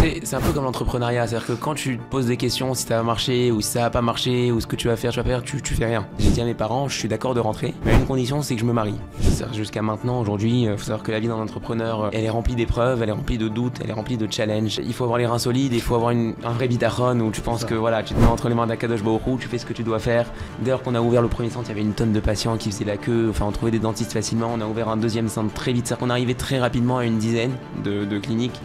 c'est un peu comme l'entrepreneuriat, c'est-à-dire que quand tu te poses des questions, si ça va marcher ou si ça va pas marcher ou ce que tu vas faire, tu fais rien. J'ai dit à mes parents, je suis d'accord de rentrer, mais à une condition, c'est que je me marie. C'est-à-dire jusqu'à maintenant, aujourd'hui, faut savoir que la vie d'un entrepreneur, elle est remplie d'épreuves, elle est remplie de doutes, elle est remplie de challenges. Il faut avoir les reins solides, il faut avoir un vrai bitachon où tu penses que voilà, tu te mets entre les mains d'Akadosh Baruch Hu, tu fais ce que tu dois faire. Dès lors qu'on a ouvert le premier centre, il y avait une tonne de patients qui faisaient la queue, enfin on trouvait des dentistes facilement, on a ouvert un deuxième centre très vite, c'est-à-dire qu'on arrivait très rapidement à une dizaine de cliniques.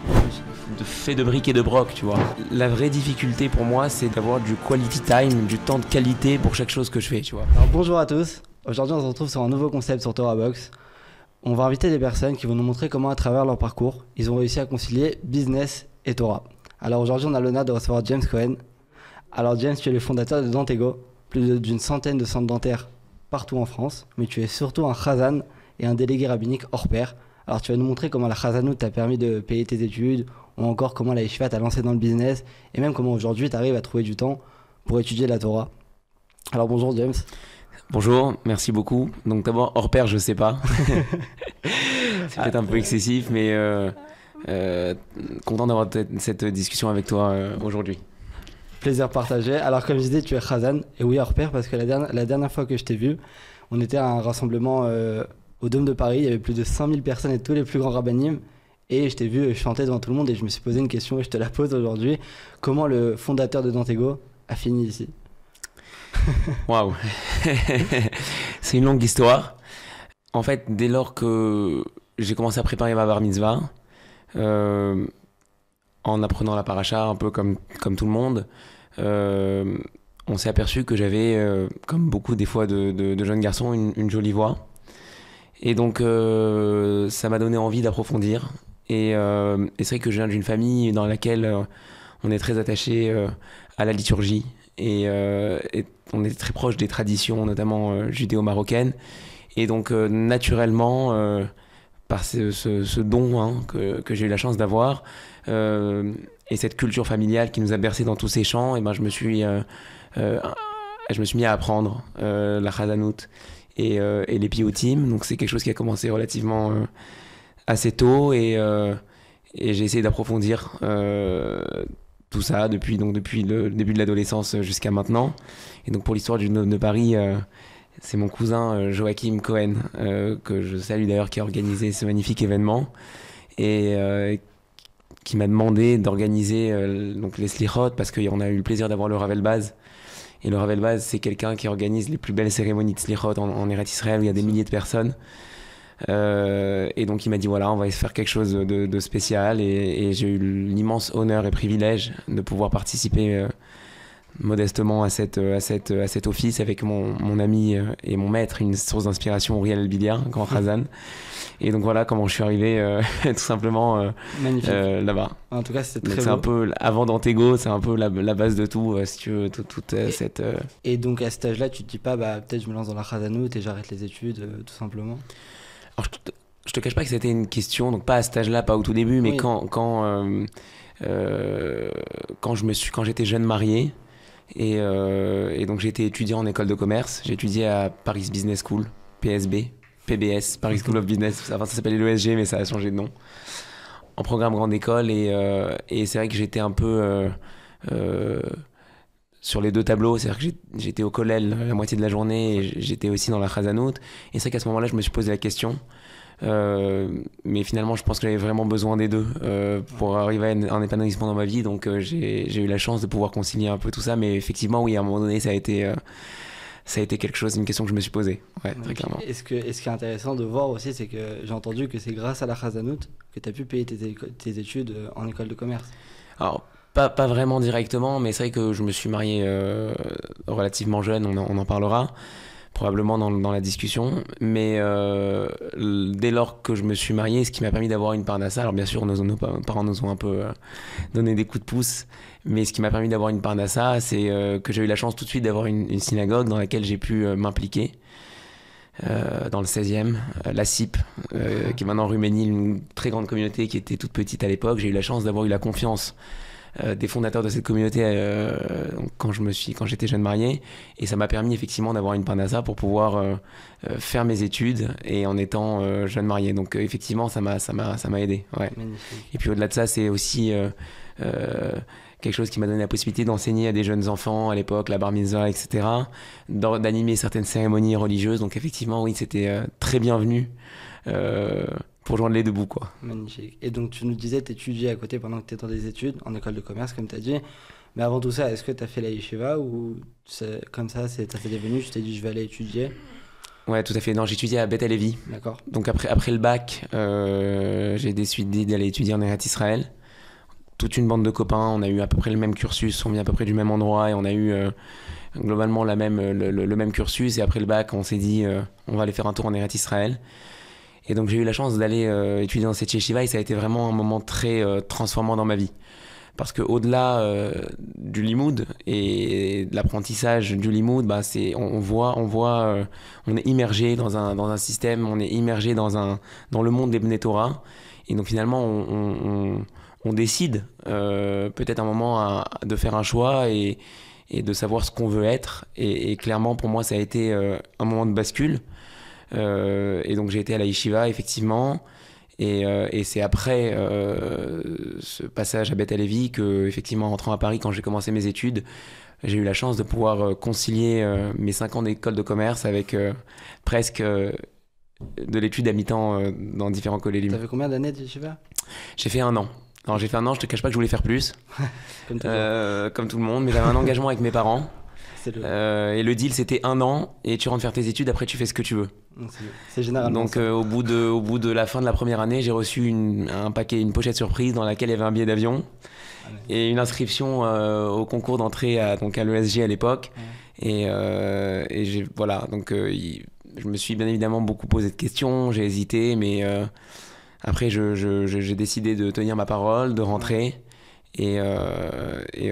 Fait de briques et de broc, tu vois. La vraie difficulté pour moi, c'est d'avoir du quality time, du temps de qualité pour chaque chose que je fais, tu vois. Alors bonjour à tous, aujourd'hui on se retrouve sur un nouveau concept sur TorahBox. On va inviter des personnes qui vont nous montrer comment à travers leur parcours, ils ont réussi à concilier business et Torah. Alors aujourd'hui on a l'honneur de recevoir James Cohen. Alors James, tu es le fondateur de Dantego, plus d'une centaine de centres dentaires partout en France, mais tu es surtout un chazan et un délégué rabbinique hors pair. Alors tu vas nous montrer comment la chazanout t'a permis de payer tes études, ou encore comment la yeshiva t'a lancé dans le business, et même comment aujourd'hui tu arrives à trouver du temps pour étudier la Torah. Alors bonjour James. Bonjour, merci beaucoup. Donc d'abord, hors pair, je sais pas. C'est peut-être un peu excessif, mais content d'avoir cette discussion avec toi aujourd'hui. Plaisir partagé. Alors comme je disais, tu es chazan, et oui hors pair, parce que la dernière fois que je t'ai vu, on était à un rassemblement au Dôme de Paris, il y avait plus de 5000 personnes et tous les plus grands rabbinim. Et je t'ai vu chanter devant tout le monde et je me suis posé une question et je te la pose aujourd'hui. Comment le fondateur de Dantego a fini ici? Waouh. C'est une longue histoire. En fait, dès lors que j'ai commencé à préparer ma bar mitzvah, en apprenant la paracha un peu comme tout le monde, on s'est aperçu que j'avais, comme beaucoup des fois de jeunes garçons, une jolie voix. Et donc, ça m'a donné envie d'approfondir. Et c'est vrai que je viens d'une famille dans laquelle on est très attaché à la liturgie et on est très proche des traditions, notamment judéo-marocaines. Et donc, naturellement, par ce don que j'ai eu la chance d'avoir et cette culture familiale qui nous a bercés dans tous ces champs, et ben, je me suis mis à apprendre la chazanout et les piyutim. Donc, c'est quelque chose qui a commencé relativement assez tôt et j'ai essayé d'approfondir tout ça depuis le début de l'adolescence jusqu'à maintenant. Et donc pour l'histoire du Dôme de Paris, c'est mon cousin Joachim Cohen, que je salue d'ailleurs, qui a organisé ce magnifique événement et qui m'a demandé d'organiser donc les slichot, parce qu'on a eu le plaisir d'avoir le Rav Elbaz. Et le Rav Elbaz, c'est quelqu'un qui organise les plus belles cérémonies de slichot en Eretz Israël, où il y a des milliers de personnes. Et donc il m'a dit voilà, on va faire quelque chose de spécial et j'ai eu l'immense honneur et privilège de pouvoir participer modestement à cet office avec mon ami et mon maître, une source d'inspiration, Auriel Elbidia, un grand chazan. Et donc voilà comment je suis arrivé tout simplement là-bas. En tout cas, c'était très donc, c'est beau. un peu, avant Dantego, c'est un peu la base de tout, si tu veux, toute cette... Et donc à cet âge-là, tu te dis pas, bah, peut-être je me lance dans la chazanout et j'arrête les études, tout simplement? Alors, je te cache pas que c'était une question, donc pas à cet âge-là, pas au tout début, mais Oui. quand j'étais jeune marié, et donc j'ai été étudiant en école de commerce, j'ai étudié à Paris Business School, PSB, PBS, Paris School of Business, enfin, ça s'appelait l'ESG, mais ça a changé de nom, en programme grande école, et c'est vrai que j'étais un peu sur les deux tableaux, c'est-à-dire que j'étais au kollel la moitié de la journée et j'étais aussi dans la chazanout. Et c'est vrai qu'à ce moment-là, je me suis posé la question. Mais finalement, je pense que j'avais vraiment besoin des deux pour arriver à un épanouissement dans ma vie. Donc j'ai eu la chance de pouvoir concilier un peu tout ça. Mais effectivement, oui, à un moment donné, ça a été quelque chose, une question que je me suis posée. Ouais, très clairement. Et ce qui est intéressant de voir aussi, c'est que j'ai entendu que c'est grâce à la chazanout que tu as pu payer tes études en école de commerce. Alors, pas vraiment directement, mais c'est vrai que je me suis marié relativement jeune, on en parlera probablement dans la discussion, mais dès lors que je me suis marié, ce qui m'a permis d'avoir une parnassa, alors bien sûr nos parents nous ont un peu donné des coups de pouce, mais ce qui m'a permis d'avoir une parnassa, c'est que j'ai eu la chance tout de suite d'avoir une synagogue dans laquelle j'ai pu m'impliquer. Dans le 16e, la CIP, qui est maintenant rue Ménil, une très grande communauté qui était toute petite à l'époque. J'ai eu la chance d'avoir eu la confiance des fondateurs de cette communauté quand j'étais jeune marié, et ça m'a permis effectivement d'avoir une parnassa pour pouvoir faire mes études et en étant jeune marié. Donc effectivement ça m'a aidé. Ouais. Magnifique. Et puis au-delà de ça, c'est aussi quelque chose qui m'a donné la possibilité d'enseigner à des jeunes enfants à l'époque, la bar mitzvah, etc., d'animer certaines cérémonies religieuses. Donc effectivement, oui, c'était très bienvenu pour joindre les deux bouts, quoi. Magnifique. Et donc, tu nous disais, tu étudiais à côté pendant que tu étais dans des études, en école de commerce, comme tu as dit. Mais avant tout ça, est-ce que tu as fait la yeshiva ou comme ça, tu as fait des venues, tu t'es dit, je vais aller étudier? Ouais, tout à fait. Non, j'étudiais à Beth Alevi. D'accord. Donc après le bac, j'ai décidé d'aller étudier en Eretz Israël. Toute une bande de copains, on a eu à peu près le même cursus, on vient à peu près du même endroit et on a eu globalement le même cursus. Et après le bac, on s'est dit, on va aller faire un tour en Eretz Israël. Et donc j'ai eu la chance d'aller étudier dans cette yeshiva et ça a été vraiment un moment très transformant dans ma vie. Parce qu'au-delà du limoud et de l'apprentissage du limoud, bah on est immergé dans un système, on est immergé dans le monde des Bnei Torah. Et donc finalement, on décide peut-être un moment de faire un choix et de savoir ce qu'on veut être. Et clairement, pour moi, ça a été un moment de bascule. Et donc j'ai été à la yeshiva, effectivement. Et c'est après ce passage à Beth Alevi que, effectivement, en rentrant à Paris, quand j'ai commencé mes études, j'ai eu la chance de pouvoir concilier mes 5 ans d'école de commerce avec presque de l'étude à mi-temps dans différents collèges. T'as fait combien d'années de yeshiva? J'ai fait 1 an. Alors j'ai fait 1 an, je te cache pas que je voulais faire plus, Comme comme tout le monde, mais j'avais un engagement avec mes parents. le... Et le deal, c'était 1 an et tu rentres faire tes études, après tu fais ce que tu veux. C'est généralement Donc ça. au bout de la fin de la première année, j'ai reçu une pochette surprise dans laquelle il y avait un billet d'avion et une inscription au concours d'entrée à l'ESG à l'époque. Ouais. Et voilà, donc je me suis bien évidemment beaucoup posé de questions, j'ai hésité, mais après j'ai décidé de tenir ma parole, de rentrer et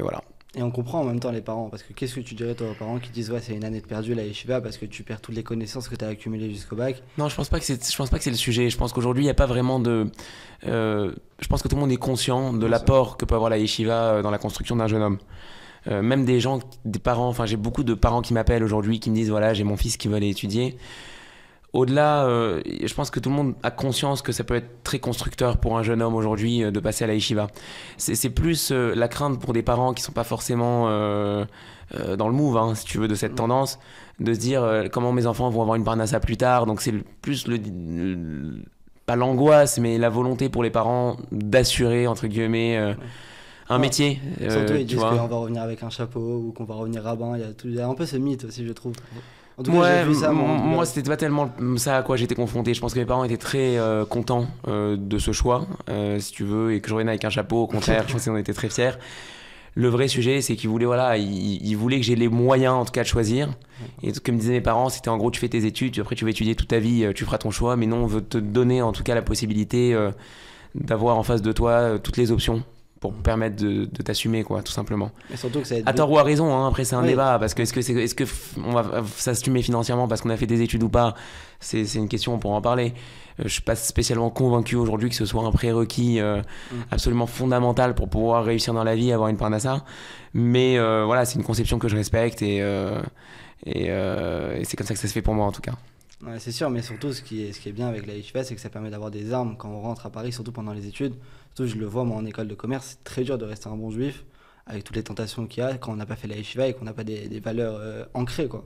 voilà. Et on comprend en même temps les parents, parce que qu'est-ce que tu dirais toi aux parents qui disent ouais c'est une année de perdu la yeshiva parce que tu perds toutes les connaissances que tu as accumulées jusqu'au bac? Non, je pense pas que c'est le sujet. Je pense qu'aujourd'hui il n'y a pas vraiment de. Je pense que tout le monde est conscient de l'apport que peut avoir la yeshiva dans la construction d'un jeune homme. Même des parents, enfin j'ai beaucoup de parents qui m'appellent aujourd'hui qui me disent voilà j'ai mon fils qui veut aller étudier. Au-delà, je pense que tout le monde a conscience que ça peut être très constructeur pour un jeune homme aujourd'hui de passer à la yeshiva. C'est plus la crainte pour des parents qui sont pas forcément dans le move, hein, si tu veux, de cette tendance, de se dire comment mes enfants vont avoir une parnassa plus tard. Donc c'est plus pas l'angoisse, mais la volonté pour les parents d'assurer, entre guillemets, un métier. Surtout ils disent qu'on va revenir avec un chapeau ou qu'on va revenir rabbin. Il y a un peu ce mythe aussi, je trouve. En tout cas, j'ai vu ça, moi c'était pas tellement ça à quoi j'étais confronté. Je pense que mes parents étaient très contents de ce choix, si tu veux, et que je revienne avec un chapeau. Au contraire, je pense qu'on était très fiers. Le vrai sujet, c'est qu'ils voulaient, ils voulaient que j'ai les moyens, en tout cas, de choisir. Et comme disaient mes parents, c'était en gros, tu fais tes études, après tu vas étudier toute ta vie, tu feras ton choix. Mais non, on veut te donner, en tout cas, la possibilité d'avoir en face de toi toutes les options pour permettre de t'assumer, quoi, tout simplement. Et surtout que ça à tort ou à raison, hein, après c'est un débat, parce que est-ce que on va s'assumer financièrement parce qu'on a fait des études ou pas, c'est une question, on pourra en parler. Je suis pas spécialement convaincu aujourd'hui que ce soit un prérequis absolument fondamental pour pouvoir réussir dans la vie, avoir une parnassa, mais voilà, c'est une conception que je respecte et c'est comme ça que ça se fait pour moi en tout cas. Ouais, c'est sûr, mais surtout ce qui est bien avec la yeshiva, c'est que ça permet d'avoir des armes quand on rentre à Paris, surtout pendant les études. Surtout, je le vois moi en école de commerce, c'est très dur de rester un bon juif avec toutes les tentations qu'il y a quand on n'a pas fait la yeshiva et qu'on n'a pas des valeurs ancrées, quoi.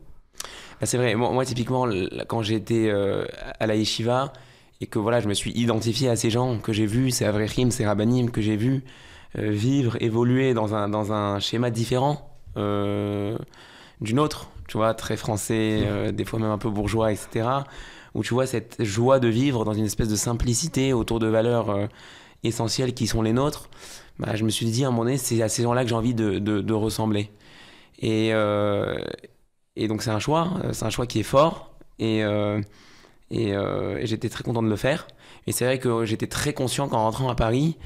Bah, c'est vrai, moi typiquement quand j'ai été à la yeshiva et que voilà, je me suis identifié à ces gens que j'ai vus, ces avrechim, ces rabbanim que j'ai vus vivre, évoluer dans un schéma différent d'une autre, tu vois, très français, des fois même un peu bourgeois, etc. Où tu vois cette joie de vivre dans une espèce de simplicité autour de valeurs essentielles qui sont les nôtres. Bah, je me suis dit à un moment donné, c'est à ces gens-là que j'ai envie de ressembler. Et donc c'est un choix qui est fort. Et j'étais très content de le faire. Et c'est vrai que j'étais très conscient qu'en rentrant à Paris,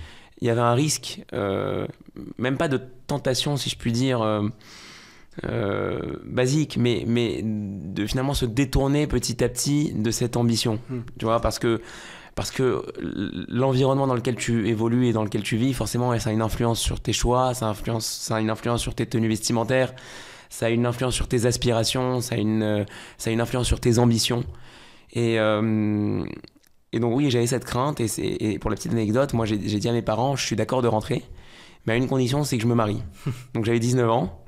il y avait un risque, même pas de tentation si je puis dire, basique, mais de finalement se détourner petit à petit de cette ambition. Tu vois, parce que l'environnement dans lequel tu évolues et dans lequel tu vis, forcément, ça a une influence sur tes choix, ça a une influence sur tes tenues vestimentaires, ça a une influence sur tes aspirations, ça a une influence sur tes ambitions. Et donc oui, j'avais cette crainte et pour la petite anecdote, moi j'ai dit à mes parents, je suis d'accord de rentrer, mais à une condition, c'est que je me marie. Donc j'avais 19 ans.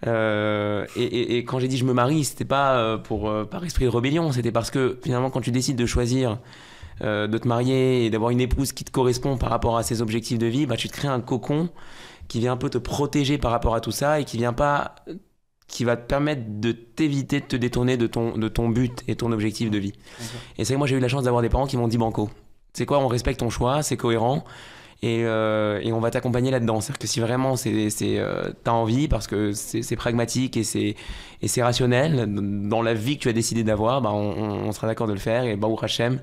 Et quand j'ai dit je me marie, c'était pas par esprit de rébellion, c'était parce que finalement quand tu décides de choisir de te marier et d'avoir une épouse qui te correspond par rapport à ses objectifs de vie, bah, tu te crées un cocon qui vient un peu te protéger par rapport à tout ça et qui va te permettre de t'éviter de te détourner de ton but et ton objectif de vie. Okay. Et c'est que moi j'ai eu la chance d'avoir des parents qui m'ont dit banco. C'est quoi, on respecte ton choix, c'est cohérent. Et on va t'accompagner là-dedans. C'est-à-dire que si vraiment t'as envie, parce que c'est pragmatique et c'est rationnel, dans la vie que tu as décidé d'avoir, bah on sera d'accord de le faire. Et Baruch Hashem,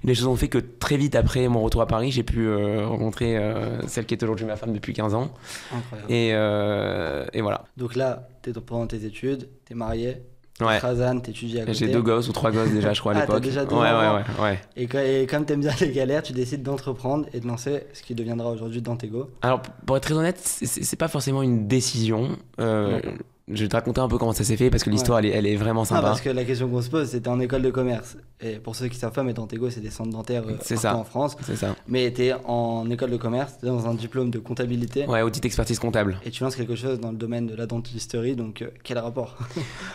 les choses ont fait que très vite après mon retour à Paris, j'ai pu rencontrer celle qui est aujourd'hui ma femme depuis 15 ans. Incroyable. Et voilà. Donc là, t'es pendant tes études, t'es marié. Ouais. Razan, t'étudies à côté. J'ai 2 gosses ou 3 gosses déjà, je crois, à l'époque. T'as déjà 2 ouais. Et comme t'aimes bien les galères, tu décides d'entreprendre et de lancer ce qui deviendra aujourd'hui Dantego. Alors, pour être très honnête, c'est pas forcément une décision. Je vais te raconter un peu comment ça s'est fait parce que l'histoire, elle est vraiment sympa. Parce que la question qu'on se pose, c'était en école de commerce. Et pour ceux qui savent pas, mais Dantego, c'est des centres dentaires partout en France. C'est ça. Mais t'es en école de commerce, t'es dans un diplôme de comptabilité. Ouais, audit expertise comptable. Et tu lances quelque chose dans le domaine de la dentisterie, donc quel rapport?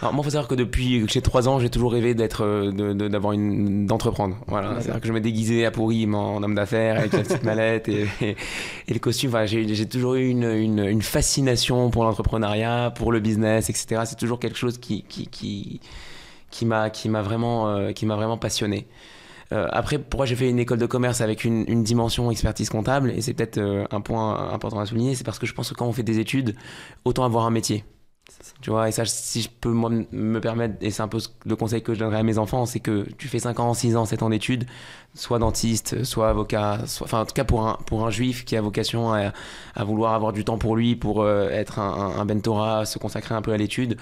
Alors moi, il faut savoir que depuis que j'ai 3 ans, j'ai toujours rêvé d'entreprendre. Voilà. C'est-à-dire que je me déguisais à Purim en homme d'affaires avec la petite mallette et le costume. Enfin, j'ai toujours eu une fascination pour l'entrepreneuriat, pour le business, etc. C'est toujours quelque chose qui m'a vraiment passionné. Après, pourquoi j'ai fait une école de commerce avec une dimension expertise comptable, et c'est peut-être un point important à souligner, c'est parce que je pense que quand on fait des études, autant avoir un métier. Tu vois, et ça, si je peux moi me permettre, et c'est un peu le conseil que je donnerais à mes enfants, c'est que tu fais 5 ans, 6 ans, 7 ans d'études, soit dentiste, soit avocat, enfin en tout cas pour un juif qui a vocation à vouloir avoir du temps pour lui, pour être un bentora, se consacrer un peu à l'étude.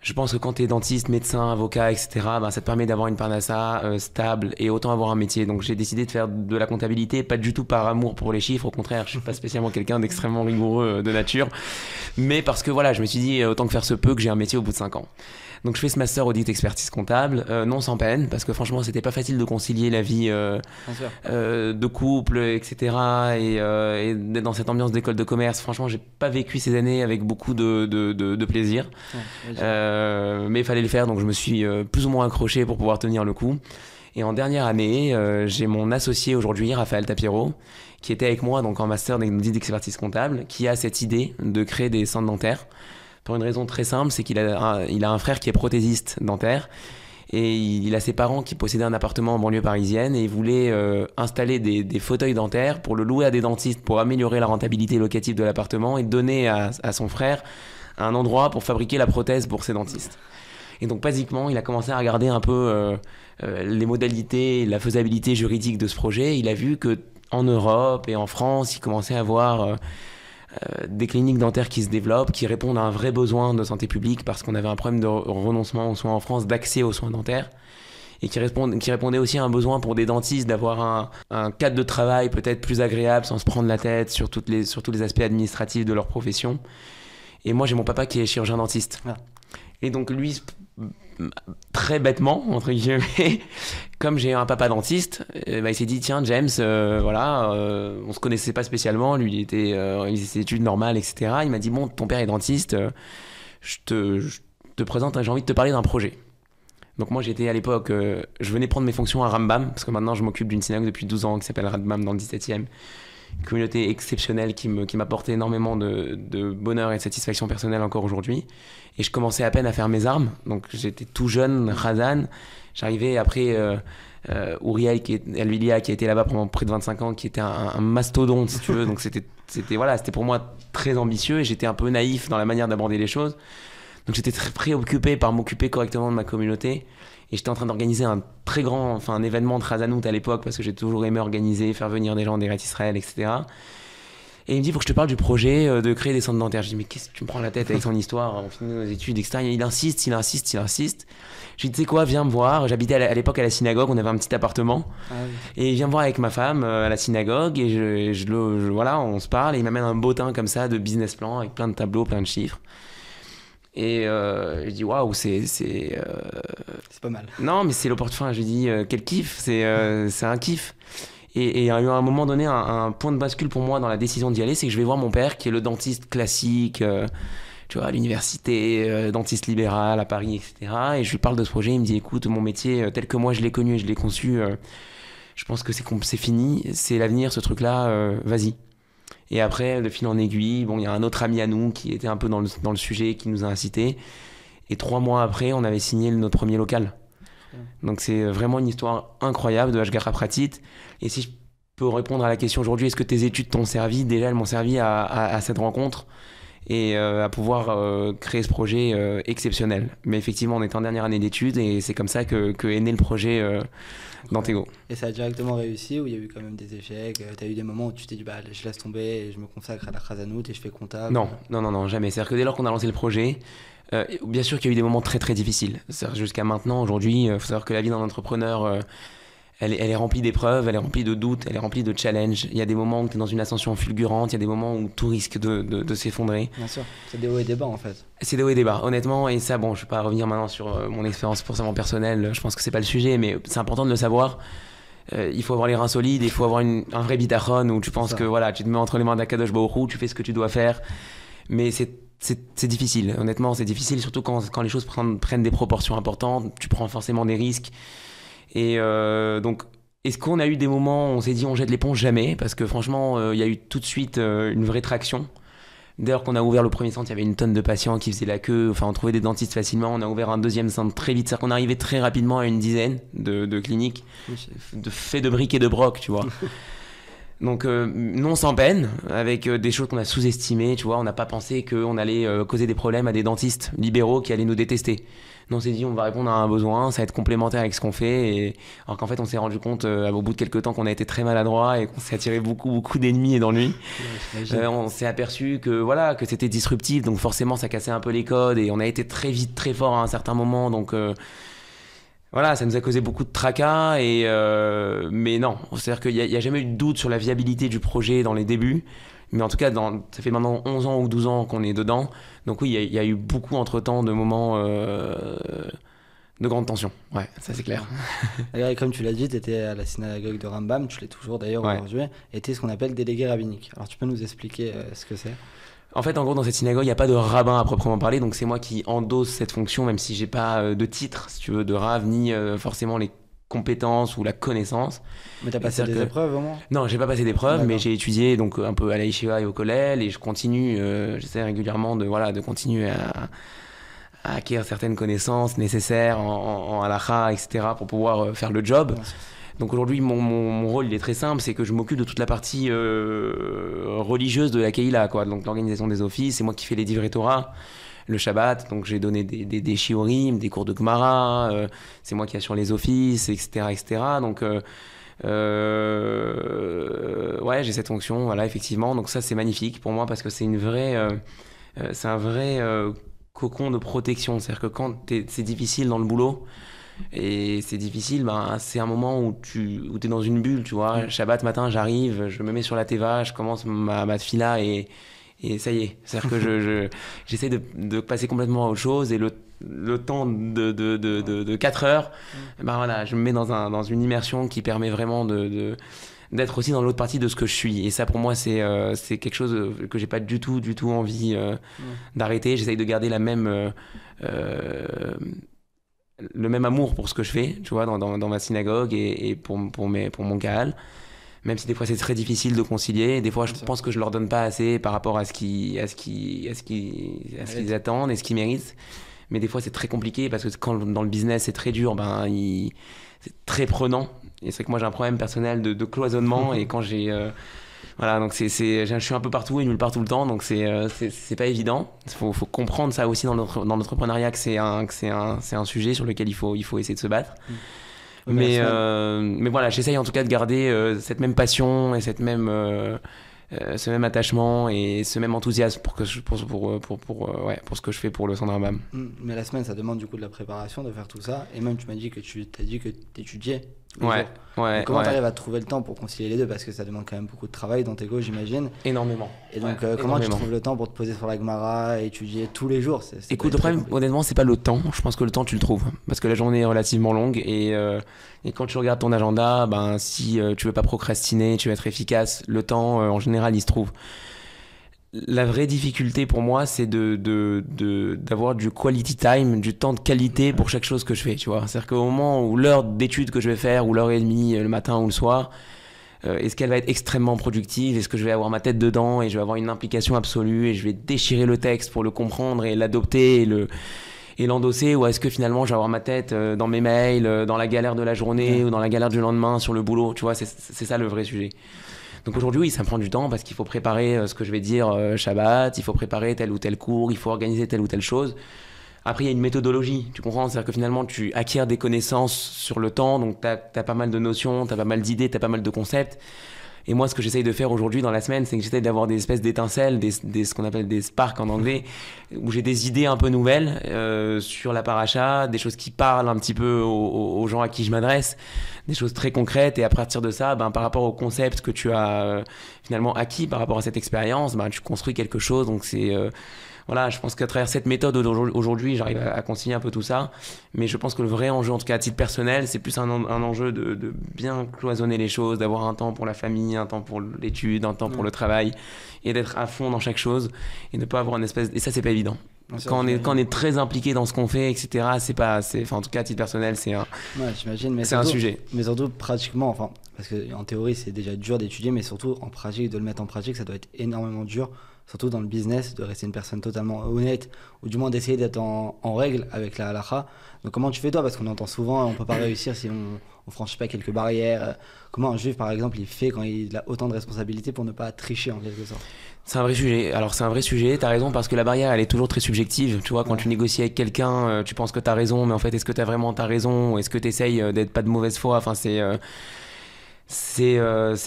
Je pense que quand tu es dentiste, médecin, avocat, etc., ben, ça te permet d'avoir une parnassa stable et autant avoir un métier. Donc j'ai décidé de faire de la comptabilité, pas du tout par amour pour les chiffres, au contraire, je suis pas spécialement quelqu'un d'extrêmement rigoureux de nature, mais parce que voilà, je me suis dit autant que faire se peut que j'ai un métier au bout de 5 ans. Donc je fais ce master audit expertise comptable, non sans peine, parce que franchement c'était pas facile de concilier la vie de couple, etc. et d'être dans cette ambiance d'école de commerce. Franchement, j'ai pas vécu ces années avec beaucoup de plaisir. Mais il fallait le faire, donc je me suis plus ou moins accroché pour pouvoir tenir le coup. Et en dernière année, j'ai mon associé aujourd'hui, Raphaël Tapiero, qui était avec moi donc en master d'audit d'expertise comptable, qui a cette idée de créer des centres dentaires. Pour une raison très simple, c'est qu'il a un frère qui est prothésiste dentaire et il a ses parents qui possédaient un appartement en banlieue parisienne et il voulait installer des fauteuils dentaires pour le louer à des dentistes pour améliorer la rentabilité locative de l'appartement et donner à son frère un endroit pour fabriquer la prothèse pour ses dentistes. Et donc basiquement, il a commencé à regarder un peu les modalités, la faisabilité juridique de ce projet. Il a vu qu'en Europe et en France, il commençait à avoir des cliniques dentaires qui se développent, qui répondent à un vrai besoin de santé publique parce qu'on avait un problème de renoncement aux soins en France, d'accès aux soins dentaires, et qui répondait aussi à un besoin pour des dentistes d'avoir un cadre de travail peut-être plus agréable sans se prendre la tête sur tous les aspects administratifs de leur profession. Et moi j'ai mon papa qui est chirurgien dentiste. Et donc lui, très bêtement, entre guillemets, comme j'ai un papa dentiste, il s'est dit tiens James, on se connaissait pas spécialement, lui il faisait ses études normales, etc. Il m'a dit bon, ton père est dentiste, je te présente, j'ai envie de te parler d'un projet. Donc moi j'étais à l'époque, je venais prendre mes fonctions à Rambam, parce que maintenant je m'occupe d'une synagogue depuis 12 ans qui s'appelle Rambam dans le 17e. Communauté exceptionnelle qui m'apporte énormément de bonheur et de satisfaction personnelle encore aujourd'hui. Et je commençais à peine à faire mes armes, donc j'étais tout jeune, Razan. J'arrivais après Uriel Elvilia qui a été là-bas pendant près de 25 ans, qui était un mastodonte si tu veux, donc c'était pour moi très ambitieux et j'étais un peu naïf dans la manière d'aborder les choses. Donc j'étais très préoccupé par m'occuper correctement de ma communauté. Et j'étais en train d'organiser un événement de Razanout à l'époque, parce que j'ai toujours aimé organiser, faire venir des gens d'Eretz Israël, etc. Et il me dit, il faut que je te parle du projet de créer des centres dentaires. Je dis, mais qu'est-ce que tu me prends la tête avec son histoire, on finit nos études, etc. Et il insiste. Je lui dis, tu sais quoi, viens me voir. J'habitais à l'époque à la synagogue, on avait un petit appartement. Ah oui. Et il vient me voir avec ma femme à la synagogue, et on se parle, et il m'amène un bottin comme ça de business plan, avec plein de tableaux, plein de chiffres. Et je dis waouh, c'est pas mal. Non, mais c'est l'opportunité. Enfin, je dis quel kiff, c'est un kiff. Et il y a eu à un moment donné un point de bascule pour moi dans la décision d'y aller, c'est que je vais voir mon père qui est le dentiste classique, tu vois, à l'université, dentiste libéral à Paris, etc. Et je lui parle de ce projet, il me dit écoute, mon métier tel que moi je l'ai connu et je l'ai conçu, je pense que c'est fini, c'est l'avenir, ce truc-là, vas-y. Et après, de fil en aiguille, bon, il y a un autre ami à nous qui était un peu dans le sujet, qui nous a incités. Et 3 mois après, on avait signé notre premier local. Donc c'est vraiment une histoire incroyable de Ashgar Pratit. Et si je peux répondre à la question aujourd'hui, est-ce que tes études t'ont servi? Déjà, elles m'ont servi à cette rencontre et à pouvoir créer ce projet exceptionnel. Mais effectivement, on est en dernière année d'études et c'est comme ça que est né le projet d'Antego. Et ça a directement réussi ou il y a eu quand même des échecs? Tu as eu des moments où tu t'es dit bah, je laisse tomber et je me consacre à la Khazanout et je fais comptable? Non, jamais. C'est-à-dire que dès lors qu'on a lancé le projet, bien sûr qu'il y a eu des moments très très difficiles. C'est-à-dire jusqu'à maintenant, aujourd'hui, il faut savoir que la vie d'un entrepreneur, elle est remplie d'épreuves, elle est remplie de doutes, elle est remplie de challenges. Il y a des moments où tu es dans une ascension fulgurante, il y a des moments où tout risque de s'effondrer. Bien sûr, c'est des hauts et des bas en fait. C'est des hauts et des bas, honnêtement. Et ça, bon, je ne vais pas revenir maintenant sur mon expérience forcément personnelle, je pense que c'est pas le sujet, mais c'est important de le savoir. Il faut avoir les reins solides, il faut avoir un vrai bitachon où tu penses que voilà, tu te mets entre les mains d'Akadosh Baruch Hu, tu fais ce que tu dois faire. Mais c'est difficile, honnêtement, c'est difficile, surtout quand les choses prennent des proportions importantes, tu prends forcément des risques. Et donc, est-ce qu'on a eu des moments où on s'est dit on jette l'éponge? Jamais, parce que franchement, il y a eu tout de suite une vraie traction. Dès lors qu'on a ouvert le premier centre, il y avait une tonne de patients qui faisaient la queue, enfin on trouvait des dentistes facilement, on a ouvert un deuxième centre très vite, c'est-à-dire qu'on arrivait très rapidement à une dizaine de cliniques, faits de briques et de broc, tu vois. Donc non sans peine, avec des choses qu'on a sous-estimées, tu vois, on n'a pas pensé qu'on allait causer des problèmes à des dentistes libéraux qui allaient nous détester. Non, on s'est dit on va répondre à un besoin, ça va être complémentaire avec ce qu'on fait, et alors qu'en fait on s'est rendu compte au bout de quelques temps qu'on a été très maladroit et qu'on s'est attiré beaucoup d'ennemis et d'ennuis. On s'est aperçu que voilà, que c'était disruptif, donc forcément ça cassait un peu les codes et on a été très vite très fort à un certain moment, donc voilà, ça nous a causé beaucoup de tracas, mais non, c'est-à-dire qu'il n'y a jamais eu de doute sur la viabilité du projet dans les débuts, mais en tout cas, ça fait maintenant 11 ans ou 12 ans qu'on est dedans, donc oui, il y a eu beaucoup entre-temps de moments de grande tension, ouais, ça c'est clair. Et comme tu l'as dit, tu étais à la synagogue de Rambam, tu l'es toujours d'ailleurs aujourd'hui, et tu es ce qu'on appelle délégué rabbinique. Alors tu peux nous expliquer ce que c'est? En fait, en gros, dans cette synagogue, il n'y a pas de rabbin à proprement parler, donc c'est moi qui endosse cette fonction, même si j'ai pas de titre, si tu veux, de rav, ni forcément les compétences ou la connaissance. Mais t'as passé des épreuves au moins? Non, j'ai pas passé d'épreuves, mais j'ai étudié donc un peu à la Yeshiva et au Kollel, et je continue, j'essaie régulièrement de continuer à acquérir certaines connaissances nécessaires en halakha, etc., pour pouvoir faire le job. Donc aujourd'hui, mon rôle, il est très simple, c'est que je m'occupe de toute la partie religieuse de la Keila, quoi. Donc l'organisation des offices, c'est moi qui fais les divrei Torah, le Shabbat, donc j'ai donné des shiurim, des cours de Gemara, c'est moi qui assure les offices, etc., etc. Donc ouais, j'ai cette fonction, voilà, effectivement. Donc ça, c'est magnifique pour moi parce que c'est c'est un vrai cocon de protection. C'est-à-dire que quand c'est difficile dans le boulot, et c'est difficile, c'est un moment où tu es dans une bulle, tu vois. Shabbat matin, j'arrive, je me mets sur la teva, je commence ma tfila et ça y est. C'est-à-dire que j'essaie de passer complètement à autre chose et le temps de 4 heures, voilà, je me mets dans une immersion qui permet vraiment d'être aussi dans l'autre partie de ce que je suis. Et ça, pour moi, c'est quelque chose que j'ai pas du tout envie d'arrêter. J'essaye de garder le même amour pour ce que je fais, tu vois, dans ma synagogue et pour mon Kahal. Même si des fois c'est très difficile de concilier, des fois je pense que je leur donne pas assez par rapport à ce qu'ils attendent et ce qu'ils méritent. Mais des fois c'est très compliqué parce que quand dans le business c'est très dur, c'est très prenant. Et c'est que moi j'ai un problème personnel de cloisonnement et quand voilà, donc je suis un peu partout et nulle part tout le temps, donc c'est pas évident. Faut comprendre ça aussi dans l'entrepreneuriat, que c'est un sujet sur lequel il faut essayer de se battre. Mais voilà, j'essaye en tout cas de garder cette même passion et ce même attachement et ce même enthousiasme pour ce que je fais pour le Centre Rambam. Mais la semaine, ça demande du coup de la préparation, de faire tout ça. Et même, tu m'as dit que tu étudiais. le Ouais, jour. ouais, Donc, comment ouais. tu arrives à trouver le temps pour concilier les deux? Parce que ça demande quand même beaucoup de travail dans tes go, j'imagine. Énormément. Et donc, Ouais, comment tu énormément. trouves le temps pour te poser sur la Gemara et étudier tous les jours? C'est Écoute, pas le très problème, compliqué. honnêtement, c'est pas le temps. Je pense que le temps, tu le trouves. Parce que la journée est relativement longue. Et quand tu regardes ton agenda, ben, si tu veux pas procrastiner, tu veux être efficace, le temps, en général, il se trouve. La vraie difficulté pour moi, c'est d'avoir du quality time, du temps de qualité pour chaque chose que je fais, tu vois. C'est-à-dire qu'au moment où l'heure d'étude que je vais faire, ou l'heure et demie le matin ou le soir, est-ce qu'elle va être extrêmement productive? Est-ce que je vais avoir ma tête dedans et je vais avoir une implication absolue et je vais déchirer le texte pour le comprendre et l'adopter et l'endosser? Ou est-ce que finalement je vais avoir ma tête dans mes mails, dans la galère de la journée ou dans la galère du lendemain sur le boulot? Tu vois, c'est ça le vrai sujet. Donc aujourd'hui, oui, ça me prend du temps parce qu'il faut préparer ce que je vais dire Shabbat, il faut préparer tel ou tel cours, il faut organiser telle ou telle chose. Après, il y a une méthodologie, tu comprends? C'est-à-dire que finalement, tu acquiers des connaissances sur le temps, donc tu as pas mal de notions, tu as pas mal d'idées, tu as pas mal de concepts. Et moi, ce que j'essaye de faire aujourd'hui dans la semaine, c'est que j'essaye d'avoir des espèces d'étincelles, ce qu'on appelle des sparks en anglais, où j'ai des idées un peu nouvelles sur la paracha, des choses qui parlent un petit peu aux gens à qui je m'adresse, des choses très concrètes. Et à partir de ça, ben, par rapport au concept que tu as finalement acquis par rapport à cette expérience, ben, tu construis quelque chose. Donc voilà, je pense qu'à travers cette méthode aujourd'hui, j'arrive à concilier un peu tout ça. Mais je pense que le vrai enjeu, en tout cas à titre personnel, c'est plus un enjeu de bien cloisonner les choses, d'avoir un temps pour la famille, un temps pour l'étude, un temps pour le travail, et d'être à fond dans chaque chose, et ne pas avoir une espèce... Et ça, c'est pas évident. Quand on est très impliqué dans ce qu'on fait, etc., enfin, en tout cas à titre personnel, c'est Ouais, j'imagine, mais un sujet. Mais surtout, pratiquement, enfin, parce qu'en théorie, c'est déjà dur d'étudier, mais surtout en pratique, de le mettre en pratique, ça doit être énormément dur. Surtout dans le business, de rester une personne totalement honnête, ou du moins d'essayer d'être en règle avec la halakha. Donc comment tu fais toi? Parce qu'on entend souvent, on peut pas réussir si on franchit pas quelques barrières. Comment un juif, par exemple, il fait quand il a autant de responsabilités pour ne pas tricher en quelque sorte? C'est un vrai sujet. Alors c'est un vrai sujet, t'as raison, parce que la barrière, elle est toujours très subjective. Tu vois, quand tu négocies avec quelqu'un, tu penses que t'as raison, mais en fait, est-ce que t'as vraiment ta raison? Ou est-ce que t'essayes d'être pas de mauvaise foi? Enfin, c'est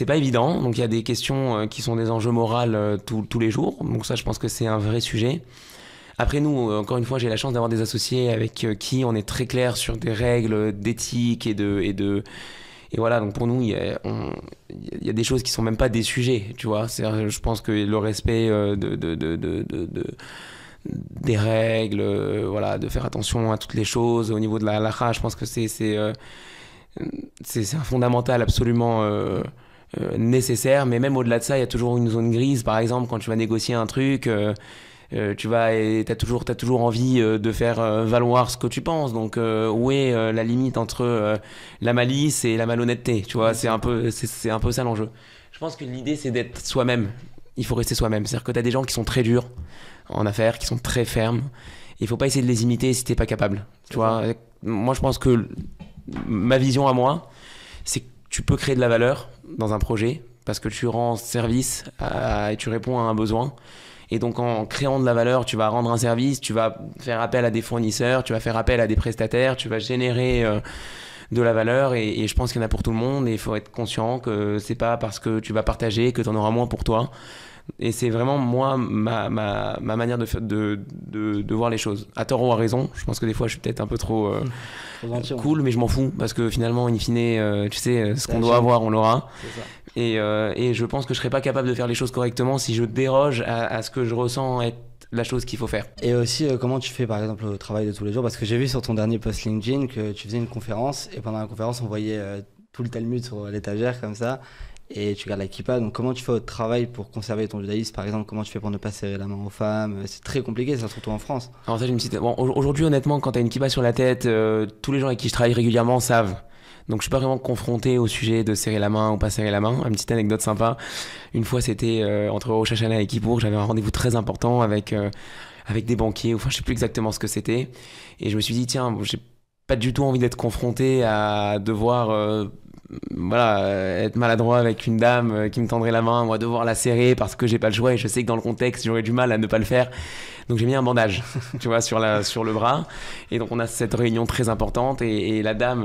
pas évident. Donc il y a des questions qui sont des enjeux moraux tous les jours. Donc ça, je pense que c'est un vrai sujet. Après nous, encore une fois, j'ai la chance d'avoir des associés avec qui on est très clair sur des règles d'éthique et voilà. Donc pour nous, il y a des choses qui sont même pas des sujets, tu vois. Je pense que le respect des règles, voilà, de faire attention à toutes les choses au niveau de la halakha, je pense que c'est un fondamental absolument nécessaire. Mais même au-delà de ça, il y a toujours une zone grise. Par exemple, quand tu vas négocier un truc, t'as toujours envie de faire valoir ce que tu penses. Donc, où est la limite entre la malice et la malhonnêteté? Tu vois, c'est un peu ça l'enjeu. Je pense que l'idée, c'est d'être soi-même. Il faut rester soi-même. C'est-à-dire que tu as des gens qui sont très durs en affaires, qui sont très fermes. Il faut pas essayer de les imiter si t'es pas capable. Tu vois, moi, je pense que ma vision à moi, c'est que tu peux créer de la valeur dans un projet parce que tu rends service et tu réponds à un besoin. Et donc en créant de la valeur, tu vas rendre un service, tu vas faire appel à des fournisseurs, tu vas faire appel à des prestataires, tu vas générer de la valeur et je pense qu'il y en a pour tout le monde et il faut être conscient que c'est pas parce que tu vas partager que tu en auras moins pour toi. Et c'est vraiment moi ma manière de voir les choses. À tort ou à raison, je pense que des fois je suis peut-être un peu trop cool, mais je m'en fous parce que finalement, in fine, tu sais, ce qu'on doit avoir, on l'aura. Et je pense que je serais pas capable de faire les choses correctement si je déroge à ce que je ressens être la chose qu'il faut faire. Et aussi, comment tu fais par exemple au travail de tous les jours? Parce que j'ai vu sur ton dernier post LinkedIn que tu faisais une conférence et pendant la conférence, on voyait tout le Talmud sur l'étagère comme ça. Et tu gardes la kippa, donc comment tu fais au travail pour conserver ton judaïsme? Par exemple, comment tu fais pour ne pas serrer la main aux femmes? C'est très compliqué, ça, surtout en France. Alors ça, j'ai une petite... Bon, aujourd'hui, honnêtement, quand t'as une kippa sur la tête, tous les gens avec qui je travaille régulièrement savent. Donc je suis pas vraiment confronté au sujet de serrer la main ou pas serrer la main. Une petite anecdote sympa. Une fois, c'était entre Rosh Hashanah et Kippour, j'avais un rendez-vous très important avec des banquiers, enfin je sais plus exactement ce que c'était. Et je me suis dit, tiens, j'ai pas du tout envie d'être confronté à devoir... voilà, être maladroit avec une dame qui me tendrait la main, moi devoir la serrer parce que j'ai pas le choix et je sais que dans le contexte j'aurais du mal à ne pas le faire. Donc j'ai mis un bandage, tu vois, sur le bras. Et donc on a cette réunion très importante et la dame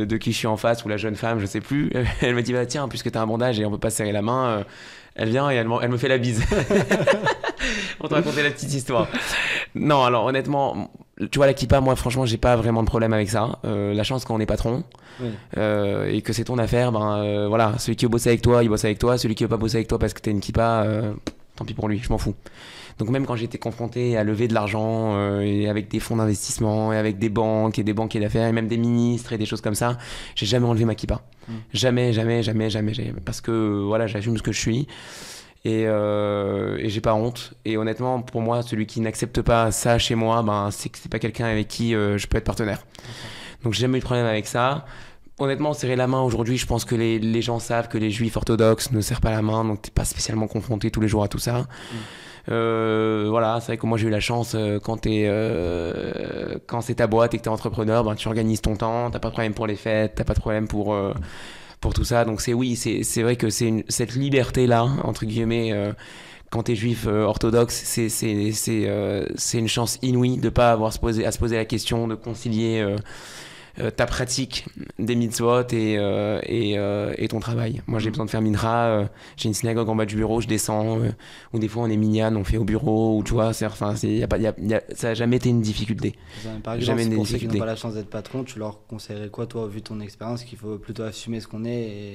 de qui je suis en face ou la jeune femme, je sais plus, elle me dit bah tiens, puisque t'as un bandage et on peut pas serrer la main, elle vient et elle me fait la bise. Pour te raconter la petite histoire. Non, alors honnêtement, tu vois, la kippa, moi, franchement, j'ai pas vraiment de problème avec ça. La chance quand on est patron Oui. et que c'est ton affaire, voilà, celui qui veut bosser avec toi, il bosse avec toi. Celui qui veut pas bosser avec toi parce que t'es une kippa, tant pis pour lui, je m'en fous. Donc même quand j'étais confronté à lever de l'argent et avec des fonds d'investissement et avec des banques et des banquiers d'affaires et même des ministres et des choses comme ça, j'ai jamais enlevé ma kippa. Jamais, jamais, jamais, jamais, jamais. Parce que voilà, j'assume ce que je suis et j'ai pas honte. Et honnêtement, pour moi, celui qui n'accepte pas ça chez moi, c'est que c'est pas quelqu'un avec qui je peux être partenaire. Donc j'ai jamais eu de problème avec ça. Honnêtement, serrer la main aujourd'hui, je pense que les gens savent que les juifs orthodoxes ne serrent pas la main, donc t'es pas spécialement confronté tous les jours à tout ça. Voilà, c'est vrai que moi j'ai eu la chance quand c'est ta boîte et que t'es entrepreneur, tu organises ton temps, t'as pas de problème pour les fêtes, t'as pas de problème pour tout ça. Donc c'est vrai que cette liberté là entre guillemets quand t'es juif orthodoxe, c'est une chance inouïe de pas avoir à se poser la question de concilier ta pratique des mitzvot et ton travail. Moi, j'ai besoin de faire mincha, j'ai une synagogue en bas du bureau, je descends, ou des fois on est minyan, on fait au bureau, ou tu vois, ça a jamais été une difficulté. Par exemple, Jamais pour ceux qui n'ont pas la chance d'être patron, tu leur conseillerais quoi, toi, vu ton expérience, qu'il faut plutôt assumer ce qu'on est et...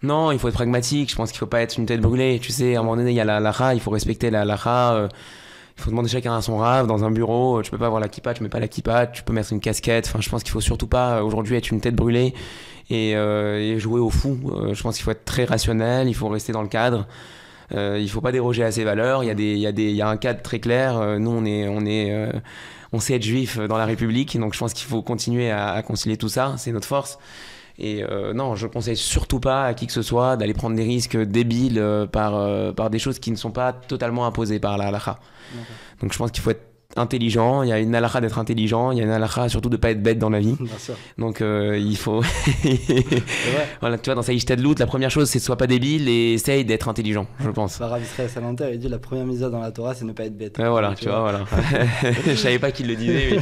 Non, il faut être pragmatique, je pense qu'il faut pas être une tête brûlée. Tu sais, à un moment donné, il y a la halakha, il faut respecter la halakha. Il faut demander chacun à son rave dans un bureau. Tu peux pas avoir la kippa, tu mets pas la kippa, tu peux mettre une casquette. Enfin, je pense qu'il faut surtout pas aujourd'hui être une tête brûlée et jouer au fou. Je pense qu'il faut être très rationnel, il faut rester dans le cadre. Il faut pas déroger à ses valeurs. Il y a un cadre très clair. Nous, on sait être juif dans la République, donc je pense qu'il faut continuer à concilier tout ça. C'est notre force. Et non, je conseille surtout pas à qui que ce soit d'aller prendre des risques débiles par des choses qui ne sont pas totalement imposées par la halakha. Okay. Donc je pense qu'il faut être intelligent. Il y a une halakha d'être intelligent, il y a une halakha surtout de pas être bête dans la vie. Bien sûr. Donc il faut voilà, tu vois, dans sa Ishtadlout, la première chose c'est sois pas débile et essaye d'être intelligent, je pense. Rav Israël Salanter, il dit la première mitzvah dans la Torah c'est ne pas être bête. Ouais, voilà, tu vois, voilà. Je savais pas qu'il le disait, mais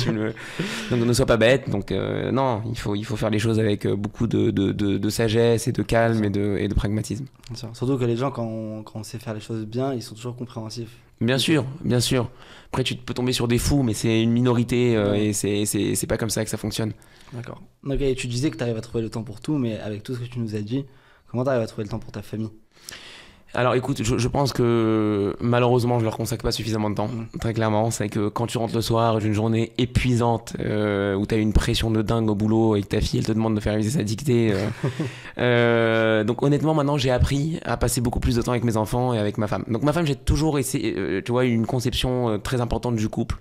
donc ne sois pas bête. Donc non, il faut faire les choses avec beaucoup de sagesse et de calme et de pragmatisme. Bien sûr. Surtout que les gens quand on sait faire les choses bien, ils sont toujours compréhensifs. Bien sûr, bien sûr. Après, tu peux tomber sur des fous, mais c'est une minorité et c'est pas comme ça que ça fonctionne. D'accord. Ok, tu disais que tu arrives à trouver le temps pour tout, mais avec tout ce que tu nous as dit, comment tu arrives à trouver le temps pour ta famille ? Alors écoute, je pense que malheureusement je leur consacre pas suffisamment de temps, très clairement. C'est que quand tu rentres le soir d'une journée épuisante où tu as une pression de dingue au boulot et que ta fille elle te demande de faire réviser sa dictée. Donc honnêtement maintenant j'ai appris à passer beaucoup plus de temps avec mes enfants et avec ma femme. Donc ma femme j'ai toujours essayé, tu vois, une conception très importante du couple.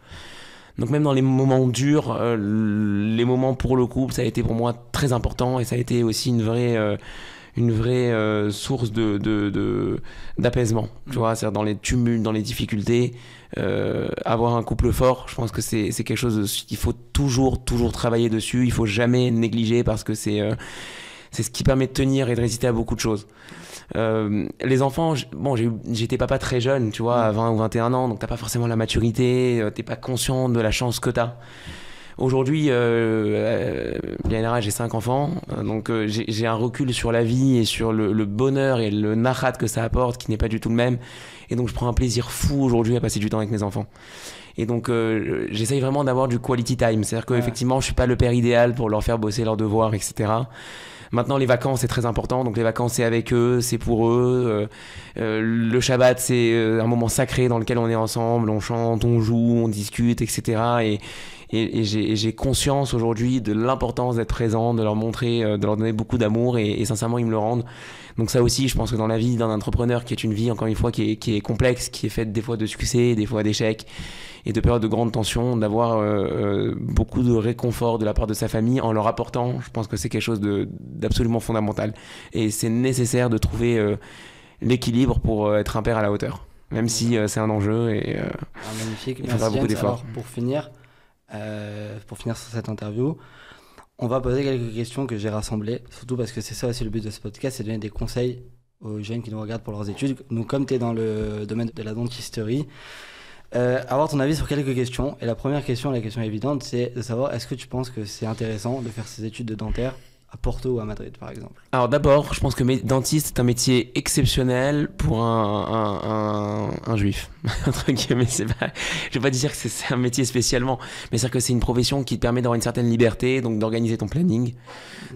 Donc même dans les moments durs, les moments pour le couple, ça a été pour moi très important et ça a été aussi une vraie source d'apaisement, tu vois, c'est-à-dire dans les tumultes, dans les difficultés, avoir un couple fort, je pense que c'est quelque chose qu'il faut toujours travailler dessus, il faut jamais négliger parce que c'est ce qui permet de tenir et de résister à beaucoup de choses. Les enfants, j'étais papa très jeune, tu vois, à 20 ou 21 ans, donc t'as pas forcément la maturité, t'es pas conscient de la chance que t'as. Aujourd'hui, j'ai 5 enfants, donc j'ai un recul sur la vie et sur le bonheur et le nachat que ça apporte qui n'est pas du tout le même. Et donc je prends un plaisir fou aujourd'hui à passer du temps avec mes enfants. Et donc j'essaye vraiment d'avoir du quality time, c'est-à-dire qu'effectivement je suis pas le père idéal pour leur faire bosser leurs devoirs, etc. Maintenant les vacances c'est très important, donc les vacances c'est avec eux, c'est pour eux. Le Shabbat c'est un moment sacré dans lequel on est ensemble, on chante, on joue, on discute, etc. Et j'ai conscience aujourd'hui de l'importance d'être présent, de leur montrer, de leur donner beaucoup d'amour et sincèrement ils me le rendent. Donc ça aussi je pense que dans la vie d'un entrepreneur qui est une vie encore une fois qui est complexe, qui est faite des fois de succès, des fois d'échecs et de périodes de grande tension, d'avoir beaucoup de réconfort de la part de sa famille en leur apportant, je pense que c'est quelque chose d'absolument fondamental. Et c'est nécessaire de trouver l'équilibre pour être un père à la hauteur, même si c'est un enjeu et magnifique. Il faudra beaucoup d'efforts. Pour finir sur cette interview, on va poser quelques questions que j'ai rassemblées, surtout parce que c'est ça aussi le but de ce podcast, c'est de donner des conseils aux jeunes qui nous regardent pour leurs études. Donc comme tu es dans le domaine de la dentisterie, avoir ton avis sur quelques questions. Et la première question, la question évidente, c'est de savoir est-ce que tu penses que c'est intéressant de faire ces études de dentaire à Porto ou à Madrid, par exemple? Alors d'abord, je pense que dentiste est un métier exceptionnel pour un juif. Entre guillemets, je vais pas dire que c'est un métier spécialement, mais c'est que c'est une profession qui te permet d'avoir une certaine liberté, donc d'organiser ton planning.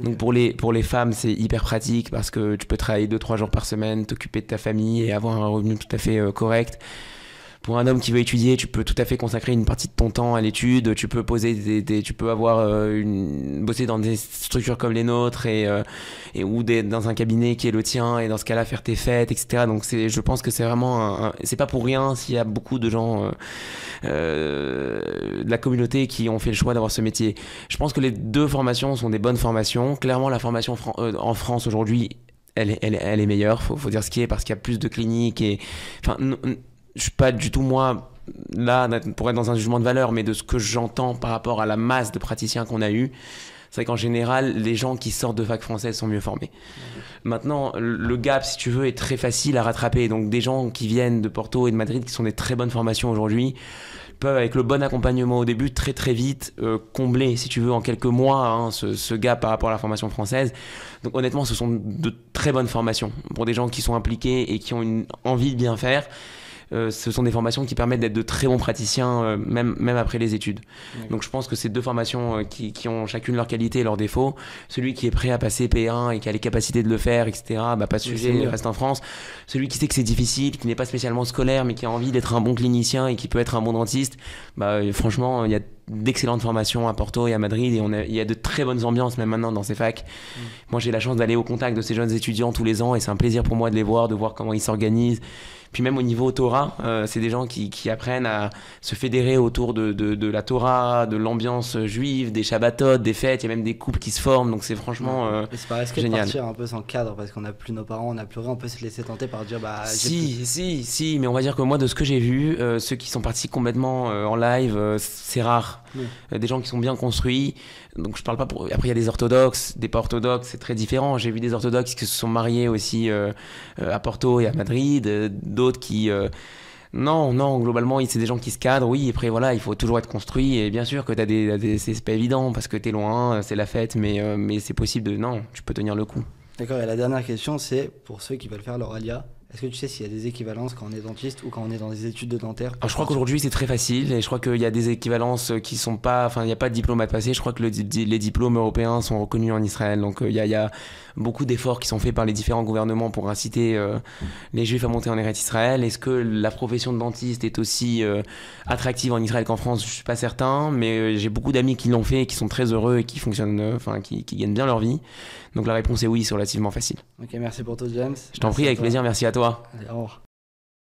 Donc pour les femmes, c'est hyper pratique parce que tu peux travailler 2-3 jours par semaine, t'occuper de ta famille et avoir un revenu tout à fait correct. Pour un homme qui veut étudier, tu peux tout à fait consacrer une partie de ton temps à l'étude. Tu peux tu peux avoir bosser dans des structures comme les nôtres ou dans un cabinet qui est le tien et dans ce cas-là faire tes fêtes, etc. Donc je pense que c'est vraiment c'est pas pour rien s'il y a beaucoup de gens de la communauté qui ont fait le choix d'avoir ce métier. Je pense que les deux formations sont des bonnes formations. Clairement, la formation en France aujourd'hui, elle est meilleure. Faut dire ce qui est parce qu'il y a plus de cliniques et enfin. Je suis pas du tout moi là pour être dans un jugement de valeur, mais de ce que j'entends par rapport à la masse de praticiens qu'on a eu, c'est vrai qu'en général les gens qui sortent de fac française sont mieux formés. Maintenant le gap, si tu veux, est très facile à rattraper. Donc des gens qui viennent de Porto et de Madrid, qui sont des très bonnes formations aujourd'hui, peuvent avec le bon accompagnement au début très très vite combler, si tu veux, en quelques mois ce gap par rapport à la formation française. Donc honnêtement, ce sont de très bonnes formations pour des gens qui sont impliqués et qui ont une envie de bien faire. Ce sont des formations qui permettent d'être de très bons praticiens, même après les études. Ouais. Donc je pense que c'est deux formations qui ont chacune leurs qualités et leurs défauts. Celui qui est prêt à passer P1 et qui a les capacités de le faire, etc., pas de sujet, reste en France. Celui qui sait que c'est difficile, qui n'est pas spécialement scolaire, mais qui a envie d'être un bon clinicien et qui peut être un bon dentiste, franchement, il y a d'excellentes formations à Porto et à Madrid, et il y a de très bonnes ambiances même maintenant dans ces facs. Moi j'ai la chance d'aller au contact de ces jeunes étudiants tous les ans, et c'est un plaisir pour moi de les voir, de voir comment ils s'organisent. Puis même au niveau Torah, c'est des gens qui apprennent à se fédérer autour de la Torah, de l'ambiance juive, des Shabbatot, des fêtes. Il y a même des couples qui se forment, donc c'est franchement c'est pas risqué de partir un peu sans cadre, parce qu'on n'a plus nos parents, on n'a plus rien, on peut se laisser tenter par dire Si, mais on va dire que moi, de ce que j'ai vu, ceux qui sont partis complètement en live, c'est rare. Des gens qui sont bien construits. Donc je parle pas pour. Après il y a des orthodoxes, des pas orthodoxes, c'est très différent. J'ai vu des orthodoxes qui se sont mariés aussi à Porto et à Madrid, d'autres qui non, globalement c'est des gens qui se cadrent. Oui, après voilà, il faut toujours être construit, et bien sûr que c'est pas évident parce que t'es loin, c'est la fête, mais c'est possible tu peux tenir le coup. D'accord, et la dernière question, c'est pour ceux qui veulent faire leur ALIA. Est-ce que tu sais s'il y a des équivalences quand on est dentiste ou quand on est dans des études de dentaire? Alors, je crois qu'aujourd'hui c'est très facile, et je crois qu'il y a des équivalences qui sont pas, enfin il n'y a pas de diplôme à passer. Je crois que les diplômes européens sont reconnus en Israël, donc il y a beaucoup d'efforts qui sont faits par les différents gouvernements pour inciter les juifs à monter en Eretz Israël. Est-ce que la profession de dentiste est aussi attractive en Israël qu'en France? Je suis pas certain, mais j'ai beaucoup d'amis qui l'ont fait et qui sont très heureux et qui fonctionnent, qui gagnent bien leur vie. Donc la réponse est oui, c'est relativement facile. Ok, merci pour tout, James. Je t'en prie, avec plaisir, merci à toi. Allez, au revoir.